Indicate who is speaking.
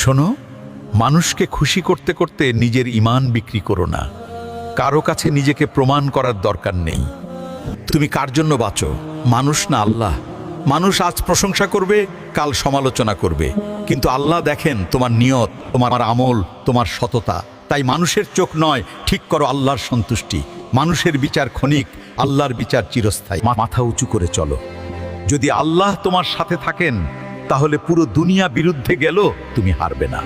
Speaker 1: শোনো, মানুষকে খুশি করতে করতে নিজের ঈমান বিক্রি করো না। কারো কাছে নিজেকে প্রমাণ করার দরকার নেই। তুমি কার জন্য বাঁচো? মানুষ না আল্লাহ? মানুষ আজ প্রশংসা করবে, কাল সমালোচনা করবে, কিন্তু আল্লাহ দেখেন তোমার নিয়ত, তোমার আমল, তোমার সততা। তাই মানুষের চোখ নয়, ঠিক করো আল্লাহর সন্তুষ্টি। মানুষের বিচার ক্ষণিক, আল্লাহর বিচার চিরস্থায়ী। মাথা উঁচু করে চলো। যদি আল্লাহ তোমার সাথে থাকেন, তাহলে পুরো দুনিয়া বিরুদ্ধে গেল তুমি হারবে না।